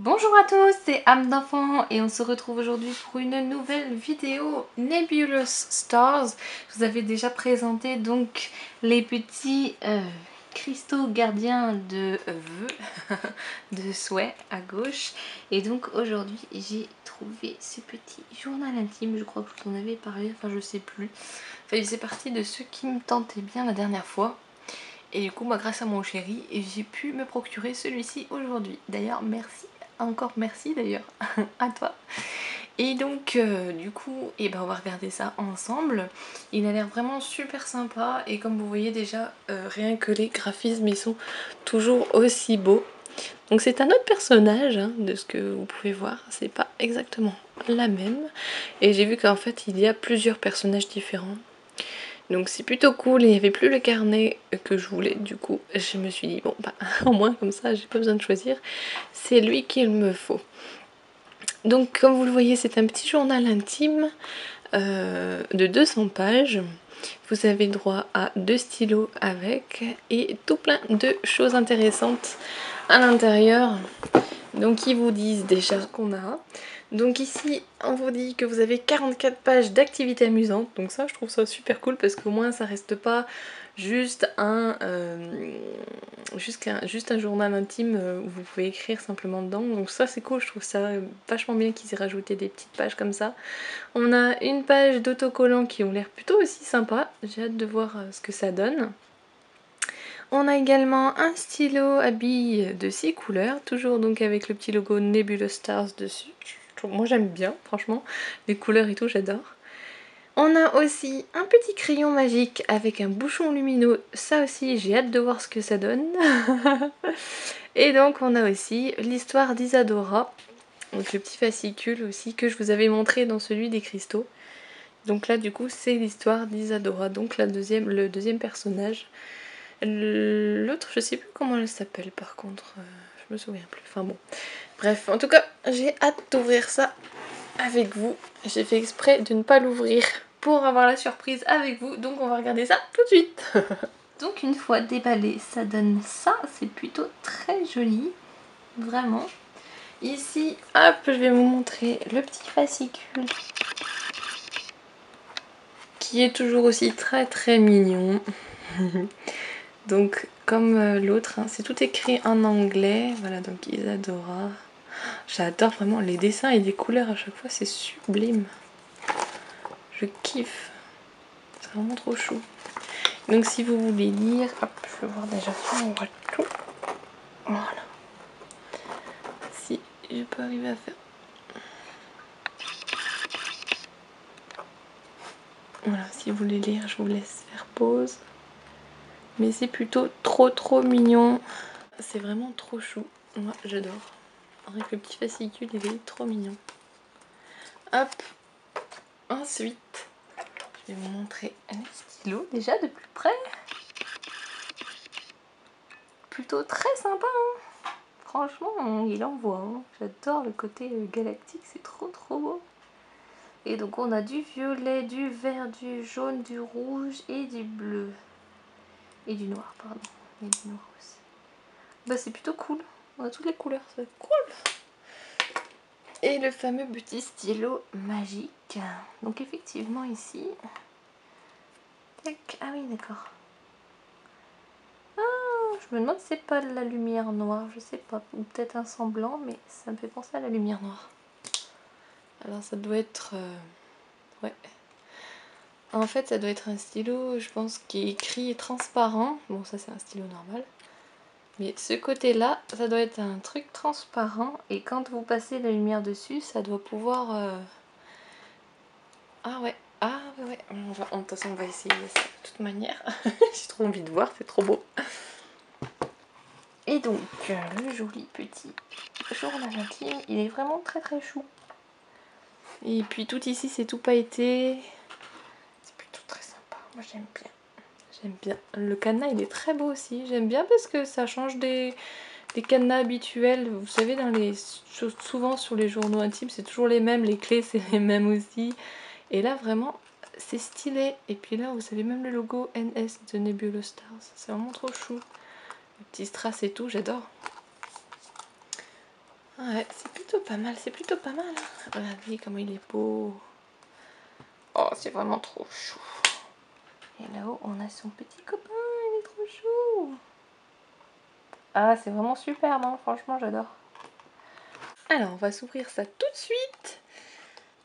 Bonjour à tous, c'est âme d'enfant et on se retrouve aujourd'hui pour une nouvelle vidéo Nebulous Stars. Je vous avais déjà présenté donc les petits cristaux gardiens de vœux, de souhaits à gauche. Et donc aujourd'hui j'ai trouvé ce petit journal intime, je crois que je vous en avais parlé, enfin je sais plus. Enfin il faisait partie de ceux qui me tentaient bien la dernière fois. Et du coup, grâce à mon chéri, j'ai pu me procurer celui-ci aujourd'hui. D'ailleurs, merci, encore merci d'ailleurs, à toi. Et donc, du coup, on va regarder ça ensemble. Il a l'air vraiment super sympa. Et comme vous voyez déjà, rien que les graphismes, ils sont toujours aussi beaux. Donc c'est un autre personnage, hein, de ce que vous pouvez voir. C'est pas exactement la même. Et j'ai vu qu'en fait, il y a plusieurs personnages différents. Donc c'est plutôt cool, et il n'y avait plus le carnet que je voulais, du coup je me suis dit bon bah au moins comme ça j'ai pas besoin de choisir, c'est lui qu'il me faut. Donc comme vous le voyez, c'est un petit journal intime de 200 pages. Vous avez droit à 2 stylos avec et tout plein de choses intéressantes à l'intérieur. Donc ils vous disent déjà ce qu'on a. Donc ici on vous dit que vous avez 44 pages d'activités amusantes. Donc ça je trouve ça super cool parce qu'au moins ça reste pas juste un journal intime où vous pouvez écrire simplement dedans. Donc ça c'est cool, je trouve ça vachement bien qu'ils aient rajouté des petites pages comme ça. On a une page d'autocollants qui ont l'air plutôt aussi sympa. J'ai hâte de voir ce que ça donne. On a également un stylo à billes de 6 couleurs, toujours donc avec le petit logo Nebulous Stars dessus. Moi j'aime bien, franchement, les couleurs et tout, j'adore. On a aussi un petit crayon magique avec un bouchon lumineux, ça aussi j'ai hâte de voir ce que ça donne. Et donc on a aussi l'histoire d'Isadora, donc le petit fascicule aussi que je vous avais montré dans celui des cristaux. Donc là du coup c'est l'histoire d'Isadora, donc le deuxième personnage. L'autre, je sais plus comment elle s'appelle par contre, je me souviens plus. Enfin bon, bref, en tout cas, j'ai hâte d'ouvrir ça avec vous. J'ai fait exprès de ne pas l'ouvrir pour avoir la surprise avec vous, donc on va regarder ça tout de suite. Donc une fois déballé, ça donne ça, c'est plutôt très joli, vraiment. Ici, hop, je vais vous montrer le petit fascicule qui est toujours aussi très très mignon. Donc comme l'autre, hein, c'est tout écrit en anglais. Voilà, donc Isadora. J'adore vraiment les dessins et les couleurs à chaque fois, c'est sublime. Je kiffe. C'est vraiment trop chou. Donc si vous voulez lire, hop, je vais voir déjà si on voit tout. Voilà. Si je peux arriver à faire. Voilà, si vous voulez lire, je vous laisse faire pause. Mais c'est plutôt trop mignon. C'est vraiment trop chou. Moi, j'adore. Avec le petit fascicule, il est trop mignon. Hop. Ensuite, je vais vous montrer un stylo déjà de plus près. Plutôt très sympa, hein. Franchement, il envoie, hein. J'adore le côté galactique, c'est trop beau. Et donc on a du violet, du vert, du jaune, du rouge et du bleu. Et du noir, pardon. Et du noir aussi. Bah c'est plutôt cool. On a toutes les couleurs, c'est cool. Et le fameux petit stylo magique. Donc effectivement ici. Tac. Ah oui, d'accord. Ah, je me demande si c'est pas de la lumière noire, je sais pas. Ou peut-être un semblant, mais ça me fait penser à la lumière noire. Alors ça doit être... ouais. En fait, ça doit être un stylo, je pense, qui est écrit transparent. Bon, ça c'est un stylo normal. Mais ce côté-là, ça doit être un truc transparent. Et quand vous passez la lumière dessus, ça doit pouvoir... Ah ouais, ouais. De toute façon, on va essayer ça de toute manière. J'ai trop envie de voir, c'est trop beau. Et donc, le joli petit journal intime, il est vraiment très chou. Et puis tout ici, c'est tout pailleté. C'est plutôt très sympa, moi j'aime bien. J'aime bien. Le cadenas, il est très beau aussi. J'aime bien parce que ça change des cadenas habituels. Vous savez, souvent sur les journaux intimes, c'est toujours les mêmes. Les clés, c'est les mêmes aussi. Et là, vraiment, c'est stylé. Et puis là, vous savez, même le logo NS de Nebulous Stars. C'est vraiment trop chou. Les petits strass et tout, j'adore. Ouais, c'est plutôt pas mal, c'est plutôt pas mal. Hein. Regardez comment il est beau. Oh, c'est vraiment trop chou. Et là-haut, on a son petit copain, il est trop chou. Ah, c'est vraiment superbe, hein. Franchement, j'adore. Alors, on va s'ouvrir ça tout de suite.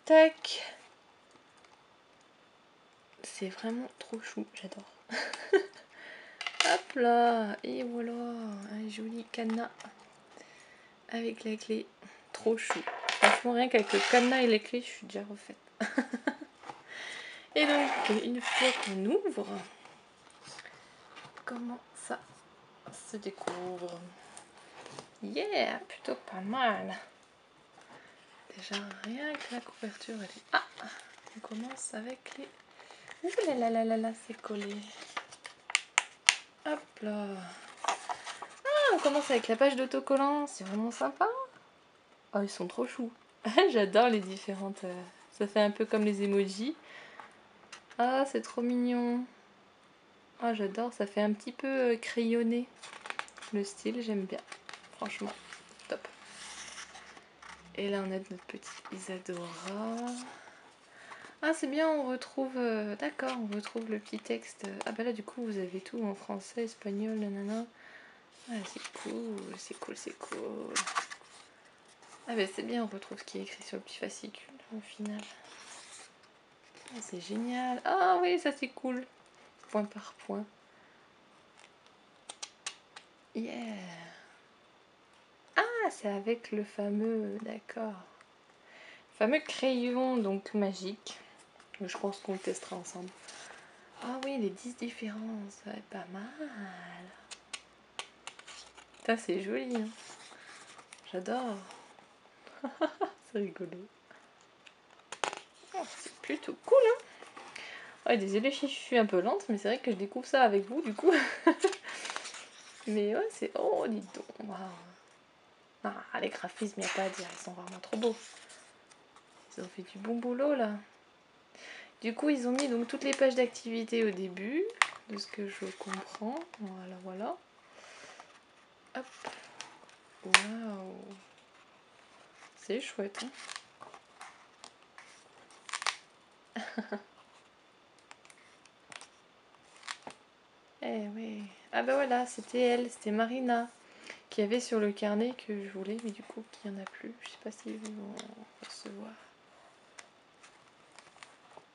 Tac. C'est vraiment trop chou, j'adore. Hop là, et voilà, un joli cadenas avec la clé. Trop chou. Franchement, rien qu'avec le cadenas et les clés, je suis déjà refaite. Et donc, une fois qu'on ouvre, comment ça se découvre? Yeah, plutôt pas mal. Déjà, rien que la couverture, elle est... Ah, on commence avec les... Ouh là là là là là, c'est collé. Hop là. Ah, on commence avec la page d'autocollant, c'est vraiment sympa. Oh, ils sont trop choux. J'adore les différentes... Ça fait un peu comme les emojis. Ah, c'est trop mignon. Ah, j'adore, ça fait un petit peu crayonné. Le style, j'aime bien. Franchement, top. Et là, on a notre petite Isadora. Ah, c'est bien, on retrouve... D'accord, on retrouve le petit texte. Ah bah là, du coup, vous avez tout en français, espagnol, nanana. Ah, c'est cool, c'est cool, c'est cool. Ah bah c'est bien, on retrouve ce qui est écrit sur le petit fascicule, au final. Ah, c'est génial. Ah oui, ça c'est cool. Point par point. Yeah. Ah, c'est avec le fameux... D'accord. Fameux crayon, donc magique. Je pense qu'on le testera ensemble. Ah oui, les 10 différences. Ouais, pas mal. Ça, c'est joli. Hein. J'adore. C'est rigolo. Oh, c'est plutôt cool. Hein. Ouais, désolée, je suis un peu lente, mais c'est vrai que je découvre ça avec vous, du coup. Mais ouais, c'est... Oh, dis donc. Waouh. Ah, les graphismes, il n'y a pas à dire. Ils sont vraiment trop beaux. Ils ont fait du bon boulot, là. Du coup, ils ont mis donc toutes les pages d'activité au début, de ce que je comprends. Voilà, voilà. Hop. Waouh. C'est chouette, hein. Eh oui. Ah bah voilà, c'était elle, c'était Marina, qui avait sur le carnet que je voulais, mais du coup, qu'il n'y en a plus. Je sais pas si vous vont recevoir.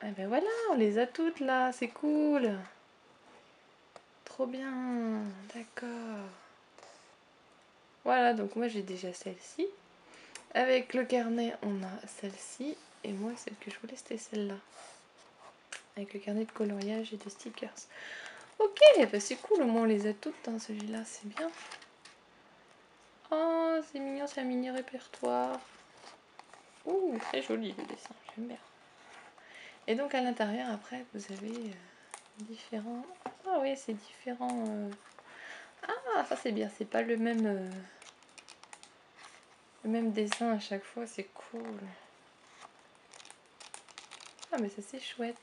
Ah ben voilà, on les a toutes là, c'est cool. Trop bien, d'accord. Voilà, donc moi j'ai déjà celle-ci. Avec le carnet, on a celle-ci. Et moi, celle que je voulais, c'était celle-là. Avec le carnet de coloriage et de stickers. Ok, bah c'est cool, au moins on les a toutes dans celui-là, c'est bien. Oh, c'est mignon, c'est un mini répertoire. Ouh, très joli le dessin, j'aime bien. Et donc à l'intérieur, après, vous avez différents... Ah oui, c'est différents... Ah, ça c'est bien, c'est pas le même dessin à chaque fois, c'est cool. Ah, mais ça c'est chouette.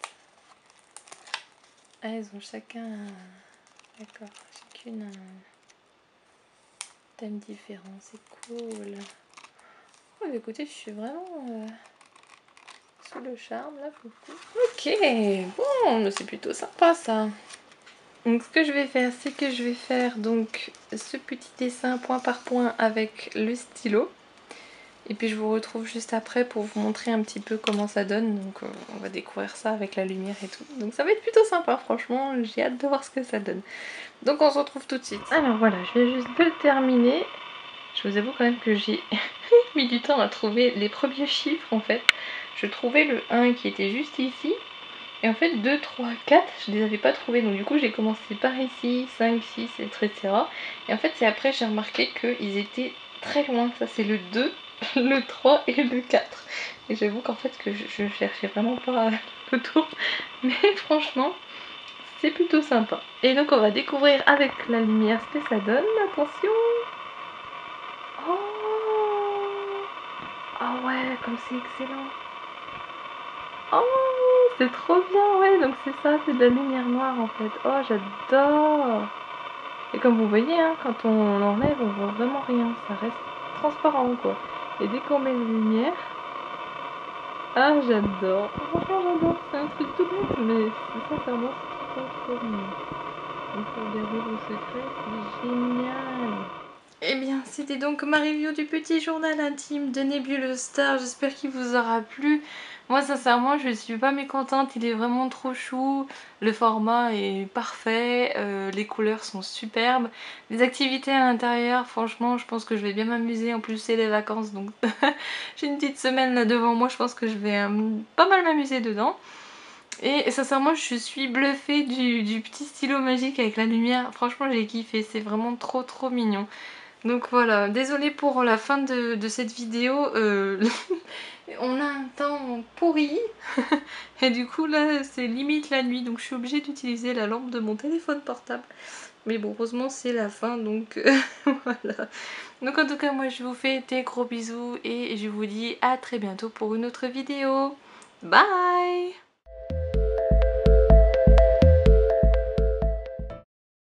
Ah, ils ont chacun... D'accord, chacune un thème différent, c'est cool. Oh, écoutez, je suis vraiment sous le charme là, beaucoup. Ok, bon, c'est plutôt sympa ça. Donc ce que je vais faire, c'est que je vais faire donc ce petit dessin point par point avec le stylo. Et puis je vous retrouve juste après pour vous montrer un petit peu comment ça donne. Donc on va découvrir ça avec la lumière et tout. Donc ça va être plutôt sympa, franchement, j'ai hâte de voir ce que ça donne. Donc on se retrouve tout de suite. Alors voilà, je viens juste de le terminer. Je vous avoue quand même que j'ai mis du temps à trouver les premiers chiffres en fait. Je trouvais le 1 qui était juste ici. Et en fait 2, 3, 4, je les avais pas trouvés. Donc du coup j'ai commencé par ici, 5, 6, etc. Et en fait c'est après j'ai remarqué qu'ils étaient très loin. Ça c'est le 2, le 3 et le 4. Et j'avoue qu'en fait que je cherchais vraiment pas le tour. Mais franchement c'est plutôt sympa. Et donc on va découvrir avec la lumière ce que ça donne. Attention. Oh, ah ouais, comme c'est excellent. Oh, c'est trop bien, ouais, donc c'est ça, c'est de la lumière noire en fait. Oh, j'adore. Et comme vous voyez, hein, quand on enlève, on voit vraiment rien, ça reste transparent quoi. Et dès qu'on met la lumière, ah j'adore, franchement j'adore, c'est un truc tout bête mais sincèrement c'est trop mignon. On peut garder vos secrets, c'est génial. Eh bien, c'était donc ma review du petit journal intime de Nebulous Star. J'espère qu'il vous aura plu. Moi, sincèrement, je suis pas mécontente. Il est vraiment trop chou. Le format est parfait. Les couleurs sont superbes. Les activités à l'intérieur, franchement, je pense que je vais bien m'amuser. En plus, c'est les vacances, donc j'ai une petite semaine là devant moi. Je pense que je vais pas mal m'amuser dedans. Et sincèrement, je suis bluffée du petit stylo magique avec la lumière. Franchement, j'ai kiffé. C'est vraiment trop mignon. Donc voilà, désolée pour la fin de cette vidéo, on a un temps pourri et du coup là c'est limite la nuit donc je suis obligée d'utiliser la lampe de mon téléphone portable. Mais bon, heureusement c'est la fin donc voilà. Donc en tout cas moi je vous fais des gros bisous et je vous dis à très bientôt pour une autre vidéo. Bye!